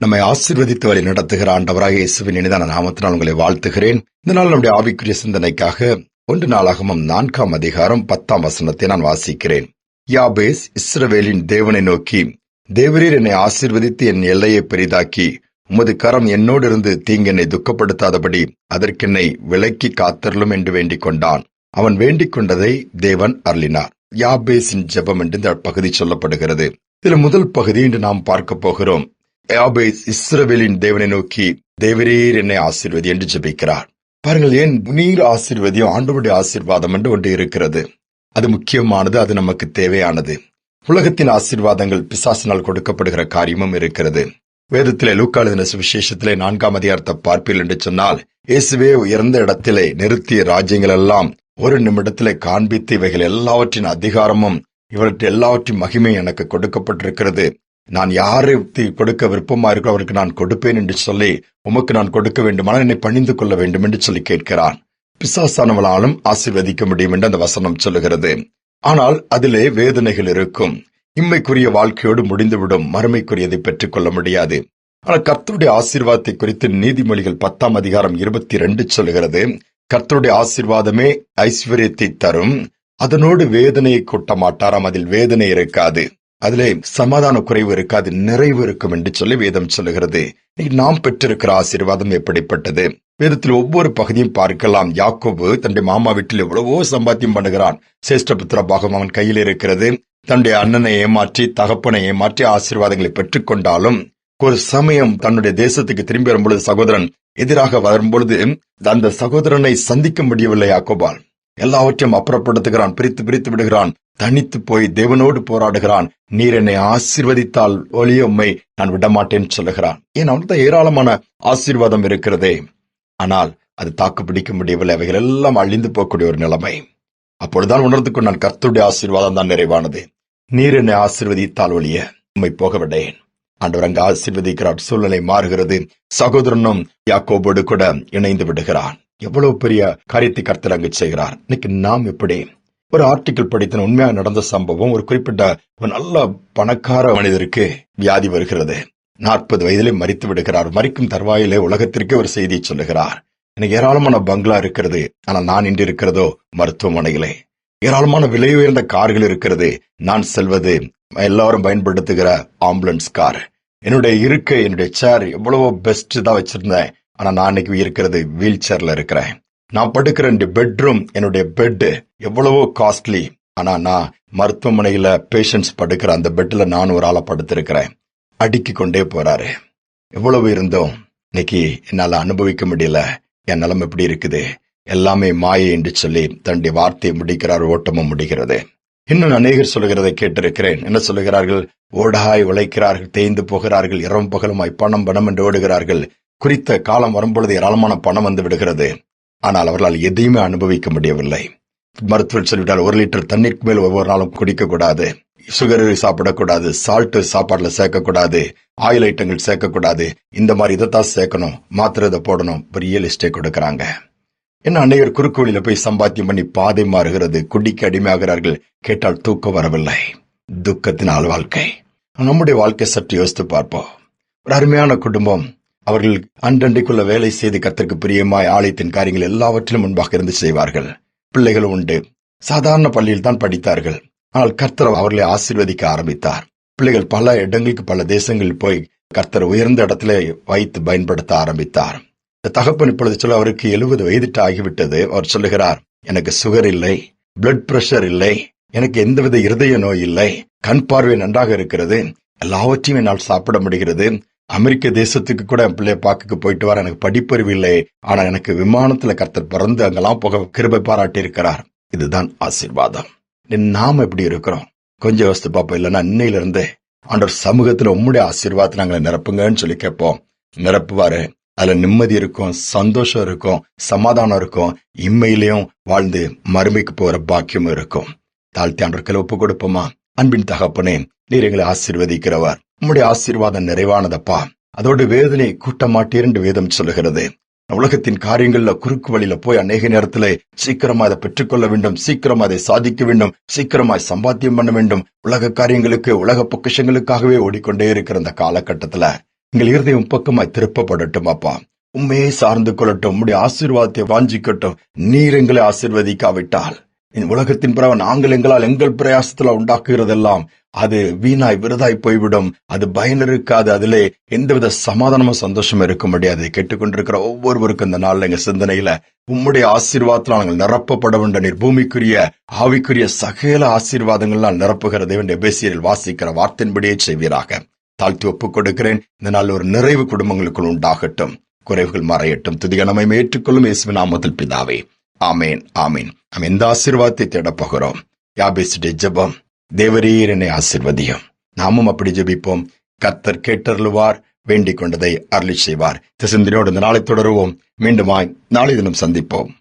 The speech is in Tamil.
நம்மை ஆசீர்வதித்து வழி நடத்துகிற ஆண்டவராக இயேசுவின் இனிதான நாமத்தினால் உங்களை வாழ்த்துகிறேன். இந்த நாள் நம்முடைய ஆவிக்குரிய சிந்தனைக்காக 1 நாளாகமம் 4 அதிகாரம் 10 நான் வாசிக்கிறேன். யாபேஸ் இஸ்ரவேலின் தேவனை நோக்கி, தேவரீர் என்னை ஆசீர்வதித்து என் எல்லையை பெரிதாக்கி உமது கரம் என்னோடு இருந்து தீங்கு என்னை துக்கப்படுத்தாதபடி அதற்கென்னை விலக்கி காத்தருளும் என்று வேண்டிக் கொண்டான். அவன் வேண்டிக் கொண்டதை தேவன் அருளினார். யாபேசின் ஜெபம் என்று இந்த பகுதி சொல்லப்படுகிறது. இதில் முதல் பகுதி இன்று நாம் பார்க்க போகிறோம். யாபேஸ் இஸ்ரவேலின் தேவனை நோக்கி, தேவரீர் என்னை ஆசீர்வதி என்று ஜெபிக்கிறார். பாருங்கள், ஏன் நீர் ஆசீர்வதியும் ஆண்டவருடைய ஆசீர்வாதம் என்று ஒன்று இருக்கிறது. அது முக்கியமானது, அது நமக்கு தேவையானது. உலகத்தின் ஆசீர்வாதங்கள் பிசாசினால் கொடுக்கப்படுகிற காரியமும் இருக்கிறது. வேதத்திலே லூக்கா எழுதின சுவிசேஷத்திலே 4 அதிகாரத்தை பார்ப்பீர்கள் என்று சொன்னால், இயேசுவே உயர்ந்த இடத்திலே நிறுத்திய ராஜ்யங்கள் எல்லாம் ஒரு நிமிடத்திலே காண்பித்து இவைகள் எல்லாவற்றின் அதிகாரமும் இவற்றை எல்லாவற்றின் மகிமை எனக்கு கொடுக்கப்பட்டிருக்கிறது. நான் யாருக்கு கொடுக்க விருப்பமா இருக்கோ அவருக்கு நான் கொடுப்பேன் என்று சொல்லி, உமக்கு நான் கொடுக்க வேண்டுமானால் என்னை பணிந்து கொள்ள வேண்டும் என்று சொல்லி கேட்கிறான். பிசாசானவளாலும் ஆசீர்வதிக்க முடியும் என்று அந்த வசனம் சொல்லுகிறது. ஆனால் அதிலே வேதனைகள் இருக்கும். இம்மைக்குரிய வாழ்க்கையோடு முடிந்துவிடும், மறுமைக்குரியதை பெற்றுக் கொள்ள முடியாது. ஆனால் கர்த்தருடைய ஆசீர்வாதத்தை குறித்து நீதிமொழிகள் 10 அதிகாரம் 22 சொல்லுகிறது. கர்த்தருடைய ஆசீர்வாதமே ஐஸ்வர்யத்தை தரும், அதனோடு வேதனையை கூட்ட மாட்டாராம். அதில் வேதனை இருக்காது, அதிலே சமாதான குறைவு இருக்காது, நிறைவு இருக்கும் என்று சொல்லி வேதம் சொல்லுகிறது. நாம் பெற்றிருக்கிற ஆசீர்வாதம் எப்படிப்பட்டது? வேதத்தில் ஒவ்வொரு பகுதியும் பார்க்கலாம். யாக்கோபு தன்னுடைய மாமா வீட்டில் எவ்வளவோ சம்பாத்தியம் பண்ணுகிறான். சேஷ்டபுத்திர பாகம் அவன் கையில் இருக்கிறது. தன்னுடைய அண்ணனை ஏமாற்றி தகப்பனை ஏமாற்றி ஆசீர்வாதங்களை பெற்றுக் கொண்டாலும் ஒரு சமயம் தன்னுடைய தேசத்துக்கு திரும்பி வரும்பொழுது சகோதரன் எதிராக வரும்பொழுது அந்த சகோதரனை சந்திக்க முடியவில்லை. யாக்கோபால் எல்லாவற்றையும் அப்புறப்படுத்துகிறான், பிரித்து விடுகிறான், தனித்து போய் தேவனோடு போராடுகிறான். நீர் என்னை ஆசீர்வதித்தால் ஒழிய உம்மை நான் விடமாட்டேன்னு சொல்லுகிறான். ஏன் அவனுக்கு ஏராளமான ஆசீர்வாதம் இருக்கிறதே, ஆனால் அது தாக்கு பிடிக்க முடியவில்லை. அவைகள் எல்லாம் அழிந்து போகக்கூடிய ஒரு நிலைமை. அப்பொழுதுதான் உணர்ந்து கொண்டான், கர்த்தருடைய ஆசீர்வாதம் தான் நிறைவானது. நீர் என்னை ஆசீர்வதித்தால் ஒழிய உம்மை போக விடேன். ஆண்டவர் அங்கு ஆசீர்வதிக்கிறார். சூழ்நிலை மாறுகிறது. சகோதரனும் யாக்கோபோடு கூட இணைந்து விடுகிறான். எவ்வளவு பெரிய காரியத்தை கர்த்தர் அங்கு செய்கிறார். இன்னைக்கு நாம் எப்படி? ஒரு ஆர்டிகிள் படித்த உண்மையாக நடந்த சம்பவம். ஒரு குறிப்பிட்ட ஒரு நல்ல பணக்கார மனிதருக்கு வியாதி வருகிறது. 40 வயதிலே மரித்து விடுகிறார். மரிக்கும் தருவாயிலே உலகத்திற்கே ஒரு செய்தியை சொல்லுகிறார். எனக்கு ஏராளமான பங்களா இருக்கிறது, ஆனால் நான் இன்று இருக்கிறதோ மருத்துவமனையிலே. ஏராளமான விலை உயர்ந்த கார்கள் இருக்கிறது, நான் செல்வது எல்லாரும் பயன்படுத்துகிற ஆம்புலன்ஸ் கார். என்னுடைய சேர் எவ்வளவோ பெஸ்ட் தான் வச்சிருந்தேன், ஆனா நான் இன்னைக்கு இருக்கிறது வீல் சேர்ல இருக்கிறேன். நான் படுக்கிற பெட்ரூம், என்னுடைய பெட் எவ்வளவோ காஸ்ட்லி, ஆனா நான் மருத்துவமனையில பேஷண்ட்ஸ் படுக்கிற அந்த பெட்ல நான் ஒரு ஆளை படுத்திருக்கிறேன். அடுக்கி கொண்டே போறாரு. எவ்வளவு இருந்தோம், இன்னைக்கு என்னால அனுபவிக்க முடியல. என் நிலம் எப்படி இருக்குது, எல்லாமே மாயை என்று சொல்லி தன்னுடைய வார்த்தையை முடிக்கிறார். ஓட்டமும் முடிகிறது. இன்னும் அநேகர் சொல்லுகிறதை கேட்டிருக்கிறேன். என்ன சொல்லுகிறார்கள்? ஓடாய் உழைக்கிறார்கள், தேய்ந்து போகிறார்கள், இரவும் பகலுமாய் பணம் என்று ஓடுகிறார்கள். குறித்த காலம் வரும்பொழுது ஏராளமான பணம் வந்து விடுகிறது, ஆனால் அவர்களால் எதையுமே அனுபவிக்க முடியவில்லை. மருத்துவர் சொல்லிவிட்டால் 1 லிட்டர் தண்ணீருக்கு மேல் ஒவ்வொரு நாளும் குடிக்கக்கூடாது, சுகர் சாப்பிடக்கூடாது, சால்ட் சாப்பாடுல சேர்க்கக்கூடாது, ஆயில் ஐட்டங்கள் சேர்க்கக்கூடாது, இந்த மாதிரி இதைத்தான் சேர்க்கணும், மாத்திரை இதை போடணும், பெரிய லிஸ்டே கொடுக்கறாங்க. என்ன அநேகர் குறுக்கு வழியில போய் சம்பாத்தியம் பண்ணி பாதை மாறுகிறது, குடிக்க அடிமையாகிறார்கள். கேட்டால் தூக்கம் வரவில்லை, துக்கத்தினால் வாழ்க்கை. நம்முடைய வாழ்க்கை சற்று யோசித்து பார்ப்போம். ஒரு அருமையான குடும்பம், அவர்கள் அன்றன்றைக்குள்ள வேலை செய்து கர்த்தருக்கு பிரியமாய் ஆலயத்தின் காரியங்கள் எல்லாவற்றிலும் முன்பாக இருந்து செய்வார்கள். பிள்ளைகளும் உண்டு. சாதாரண பள்ளியில் தான் படித்தார்கள், ஆனால் கர்த்தர் அவர்களை ஆசீர்வதிக்க ஆரம்பித்தார். பிள்ளைகள் பல இடங்களுக்கு பல தேசங்களில் போய் கர்த்தர் உயர்ந்த இடத்திலே வைத்து பயன்படுத்த ஆரம்பித்தார். தகப்பன் இப்பொழுது சொல்ல, அவருக்கு 70 வயதிட்டு ஆகிவிட்டது. அவர் சொல்லுகிறார், எனக்கு சுகர் இல்லை, பிளட் பிரஷர் இல்லை, எனக்கு எந்தவித இருதய நோய் இல்லை, கண் பார்வை நன்றாக இருக்கிறது, எல்லாவற்றையும் என்னால் சாப்பிட முடிகிறது. அமெரிக்க தேசத்துக்கு கூட என் பிள்ளைய பார்க்க போயிட்டு வர, எனக்கு படிப்பறிவு இல்லை, ஆனா எனக்கு விமானத்துல கர்த்தர் பறந்து அங்கெல்லாம் போக கிருபை பாராட்டி இருக்கிறார். இதுதான் ஆசீர்வாதம். நாம் எப்படி இருக்கிறோம்? கொஞ்சம் யோசித்து பார்ப்போம். இல்லைன்னா இன்னையில இருந்து ஆண்டவர் சமூகத்துல உம்முடைய ஆசீர்வாதத்தை நாங்களை நிரப்புங்கன்னு சொல்லி கேட்போம். நிரப்புவாரு. அதுல நிம்மதி இருக்கும், சந்தோஷம் இருக்கும், சமாதானம் இருக்கும். இம்மையிலையும் வாழ்ந்து மறுமைக்கு போற பாக்கியமும் இருக்கும். தாழ்த்தி ஆண்டவர்களை ஒப்பு கொடுப்போமா? அன்பின் தகப்பனே, நீர் எங்களை ஆசீர்வதிக்கிறவர். உம்முடைய ஆசீர்வாதம் நிறைவானதப்பா. அதோடு வேதனை கூட்ட மாட்டீர் என்று வேதம் சொல்லுகிறது. உலகத்தின் காரியங்கள்ல குறுக்கு வழியில போய் அநேக நேரத்திலே சீக்கிரமா அதை பெற்றுக்கொள்ள வேண்டும், சீக்கிரமா அதை சாதிக்க வேண்டும், சீக்கிரமாய் சம்பாத்தியம் பண்ண வேண்டும். உலக காரியங்களுக்கு, உலக பொக்கிஷங்களுக்காகவே ஓடிக்கொண்டே இருக்கிற அந்த காலகட்டத்துல எங்கள் இருதயம் பக்கமாய் திருப்பப்படட்டும் அப்பா. உண்மையே சார்ந்து கொள்ளட்டும். உம்முடைய ஆசீர்வாதத்தை வாஞ்சிக்கட்டும். நீர் எங்களை ஆசீர்வதிக்காவிட்டால் இந்த உலகத்தின் பிறகு நாங்கள் எங்களால் எங்கள் பிரயாசத்துல உண்டாக்குகிறதெல்லாம் அது வீணாய் விருதாய் போய்விடும். அது பயன் இருக்காது. அதிலே எந்தவித சமாதானமும் சந்தோஷமும் இருக்க முடியாது. கேட்டுக்கொண்டிருக்கிற ஒவ்வொருவருக்கும் இந்த நாள்ல எங்க சிந்தனையில உம்முடைய ஆசீர்வாதத்தில் நாங்கள் நிரப்பப்பட வேண்டும். நீர் பூமிக்குரிய ஆவிக்குரிய சகல ஆசீர்வாதங்களால் நிரப்புகிற தேவன் எபேசியரில் வாசிக்கிற வார்த்தையின்படியே செய்வீராக. தாழ்த்தி ஒப்புக் கொடுக்கிறேன். இந்த நாள் ஒரு நிறைவு குடும்பங்களுக்குள் உண்டாகட்டும். குறைவுகள் மறையட்டும். துதிகனமை ஏற்றுக்கொள்ளும் இயேசுவின் நாமத்தில் பிதாவே, ஆமேன் ஆமேன். நாம் எந்த ஆசீர்வாதத்தை தேடப் போகிறோம்? யாபேசுடைய ஜெபம், தேவரீர் என்னை ஆசீர்வதியும். நாமும் அப்படி ஜெபிப்போம். கர்த்தர் கேட்டருளுவார், வேண்டிக் கொண்டதை அருளி செய்வார். இந்த சிந்தனையோடு இந்த நாளை தொடருவோம். மீண்டுமாய் நாளை தினம் சந்திப்போம்.